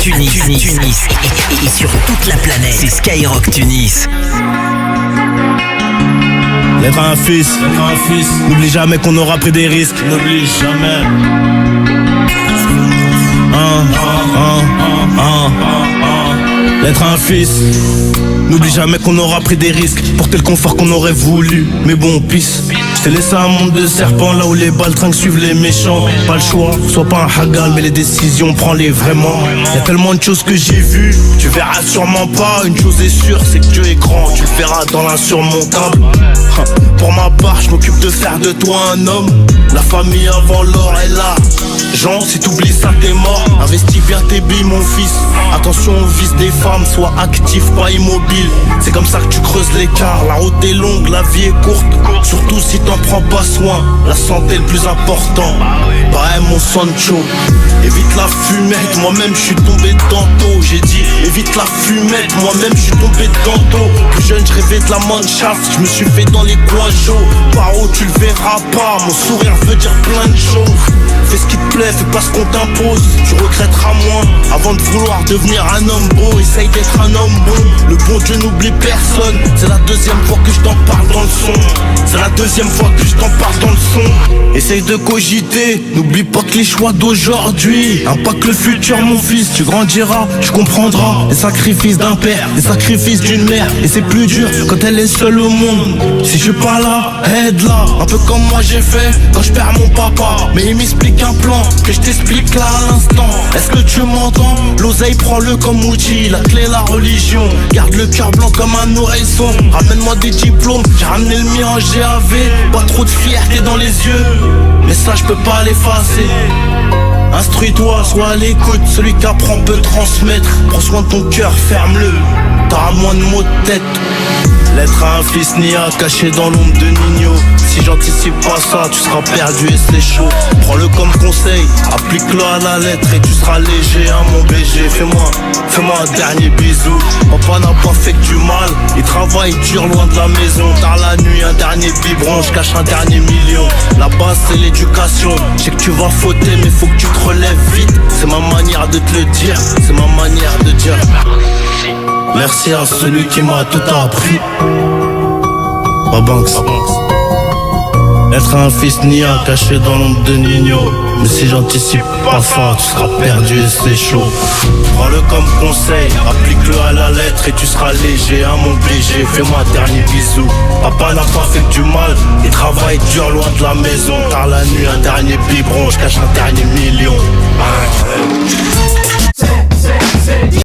Tunis et sur toute la planète. C'est Skyrock Tunis. L'être un fils, n'oublie jamais qu'on aura pris des risques. N'oublie jamais. L'être un fils, n'oublie jamais qu'on aura pris des risques. Porter le confort qu'on aurait voulu, mais bon, pisse. Je t'ai laissé un monde de serpents, là où les baltringues suivent les méchants. Pas le choix, sois pas un hagal, mais les décisions, prends-les vraiment. Y'a tellement de choses que j'ai vues, tu verras sûrement pas. Une chose est sûre, c'est que Dieu est grand, tu le verras dans l'insurmontable. Pour ma part, je m'occupe de faire de toi un homme. La famille avant l'or est là. Jean, si t'oublies ça, t'es mort. Investis bien tes billes, mon fils. Attention au vice des femmes, sois actif, pas immobile. C'est comme ça que tu creuses l'écart. La route est longue, la vie est courte. Surtout si t'en prends pas soin. La santé est le plus important. Bah mon Sancho, évite la fumette. Moi-même je suis tombé tantôt. J'ai dit évite la fumette. Moi-même je suis tombé tantôt. Plus jeune je rêvais de la manchasse. Je me suis fait dans les coins chauds. Par où tu le verras pas. Mon sourire veut dire plein de choses. Fais ce qui te plaît, fais pas ce qu'on t'impose. Tu regretteras moins avant de vouloir devenir un homme beau. Essaye d'être un homme bon. Le bon Dieu n'oublie personne. C'est la deuxième fois que je t'en parle dans le son. C'est la deuxième fois que je t'en parle dans le son. Essaye de cogiter. N'oublie pas que les choix d'aujourd'hui impactent le futur, mon fils. Tu grandiras, tu comprendras les sacrifices d'un père, les sacrifices d'une mère. Et c'est plus dur quand elle est seule au monde. Si je suis pas là, aide-la. Un peu comme moi j'ai fait quand je perds mon papa. Mais il m'explique un plan que je t'explique là à l'instant. Est-ce que tu m'entends? L'oseille, prends-le comme outil. La clé, la religion. Garde le cœur blanc comme un oreilson. Ramène-moi des diplômes. J'ai ramené le mien en GAV. Pas trop de fierté dans les yeux, mais ça je peux pas l'effacer. Instruis-toi, sois à l'écoute. Celui qui apprend peut transmettre. Prends soin de ton cœur, ferme-le. T'auras moins de mots de tête. L'être à un fils Nia caché dans l'ombre de Nino. Si j'anticipe pas ça, tu seras perdu et c'est chaud. Prends-le comme conseil, applique-le à la lettre et tu seras léger, hein mon BG. Fais-moi un dernier bisou. Papa n'a pas fait que du mal, il travaille dur loin de la maison. Tard la nuit, un dernier biberon, je cache un dernier million. La base c'est l'éducation, je sais que tu vas fauter mais faut que tu te relèves vite. C'est ma manière de te le dire, c'est ma manière de dire merci à celui qui m'a tout appris. Banks. Être un fils Nia caché dans l'ombre de Nino. Mais si j'anticipe pas ça, tu seras perdu et c'est chaud. Prends-le comme conseil, applique-le à la lettre et tu seras léger, hein mon BG. Fais-moi un dernier bisou. Papa n'a pas fait que du mal, il travaille dur loin de la maison. Tard la nuit, un dernier biberon, je cache un dernier million.